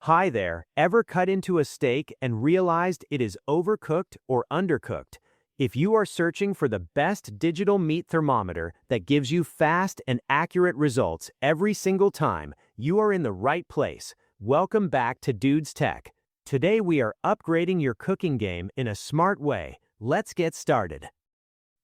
Hi there, ever cut into a steak and realized it is overcooked or undercooked? If you are searching for the best digital meat thermometer that gives you fast and accurate results every single time, you are in the right place. Welcome back to Dude's Tech. Today we are upgrading your cooking game in a smart way. Let's get started.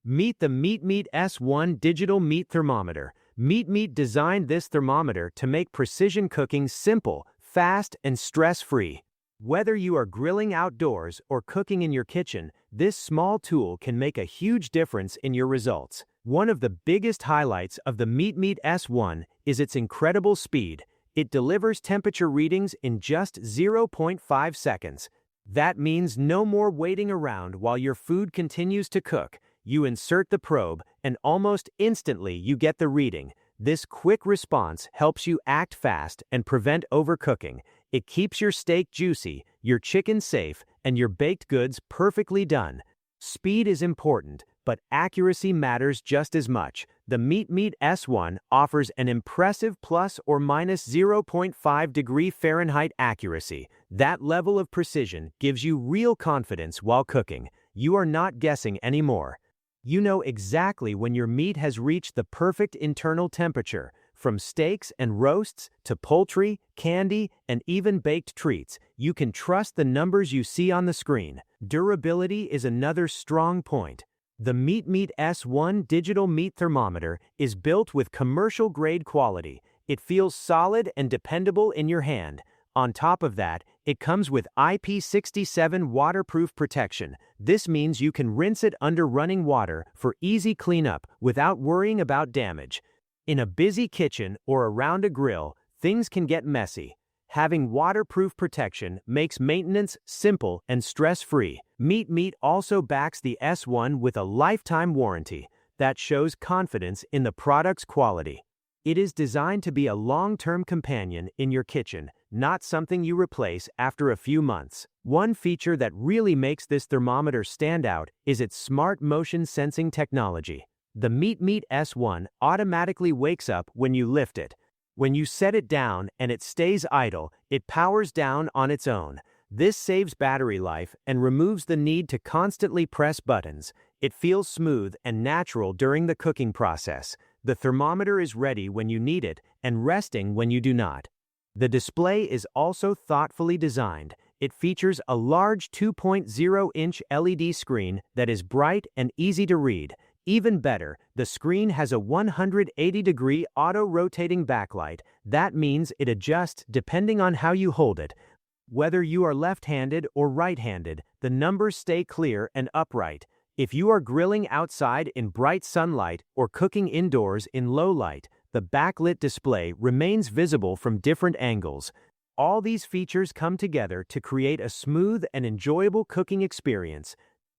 Meet the MeatMeat S1 Digital Meat Thermometer. MeatMeat designed this thermometer to make precision cooking simple, fast, and stress-free. Whether you are grilling outdoors or cooking in your kitchen, this small tool can make a huge difference in your results. One of the biggest highlights of the MeatMeat S1 is its incredible speed. It delivers temperature readings in just 0.5 seconds. That means no more waiting around while your food continues to cook. You insert the probe, and almost instantly you get the reading. This quick response helps you act fast and prevent overcooking. It keeps your steak juicy, your chicken safe, and your baked goods perfectly done. Speed is important, but accuracy matters just as much. The MeatMeat S1 offers an impressive plus or minus 0.5 degree Fahrenheit accuracy. That level of precision gives you real confidence while cooking. You are not guessing anymore. You know exactly when your meat has reached the perfect internal temperature. From steaks and roasts to poultry, candy, and even baked treats, you can trust the numbers you see on the screen. Durability is another strong point. The MeatMeat S1 Digital Meat Thermometer is built with commercial-grade quality. It feels solid and dependable in your hand. On top of that, it comes with IP67 waterproof protection. This means you can rinse it under running water for easy cleanup without worrying about damage. In a busy kitchen or around a grill, things can get messy. Having waterproof protection makes maintenance simple and stress-free. MeatMeat also backs the S1 with a lifetime warranty that shows confidence in the product's quality. It is designed to be a long-term companion in your kitchen, not something you replace after a few months. One feature that really makes this thermometer stand out is its smart motion sensing technology. The MeatMeat S1 automatically wakes up when you lift it. When you set it down and it stays idle, it powers down on its own. This saves battery life and removes the need to constantly press buttons. It feels smooth and natural during the cooking process. The thermometer is ready when you need it and resting when you do not. The display is also thoughtfully designed. It features a large 2.0-inch LED screen that is bright and easy to read. Even better, the screen has a 180-degree auto-rotating backlight. That means it adjusts depending on how you hold it. Whether you are left-handed or right-handed, the numbers stay clear and upright. If you are grilling outside in bright sunlight or cooking indoors in low light, the backlit display remains visible from different angles. All these features come together to create a smooth and enjoyable cooking experience.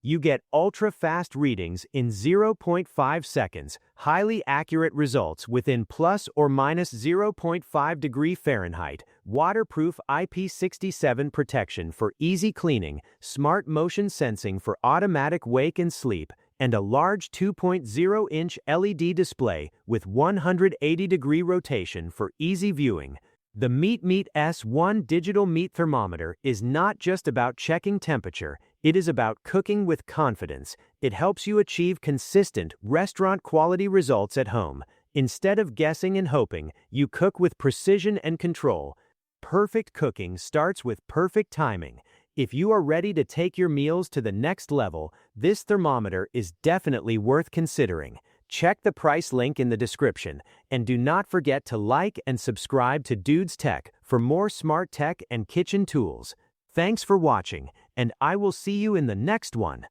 You get ultra-fast readings in 0.5 seconds, highly accurate results within plus or minus 0.5 degree Fahrenheit, waterproof IP67 protection for easy cleaning, smart motion sensing for automatic wake and sleep, and a large 2.0-inch LED display with 180-degree rotation for easy viewing. The MeatMeat S1 Digital Meat Thermometer is not just about checking temperature, it is about cooking with confidence. It helps you achieve consistent, restaurant-quality results at home. Instead of guessing and hoping, you cook with precision and control. Perfect cooking starts with perfect timing. If you are ready to take your meals to the next level, this thermometer is definitely worth considering. Check the price link in the description, and do not forget to like and subscribe to Dude's Tech for more smart tech and kitchen tools. Thanks for watching, and I will see you in the next one.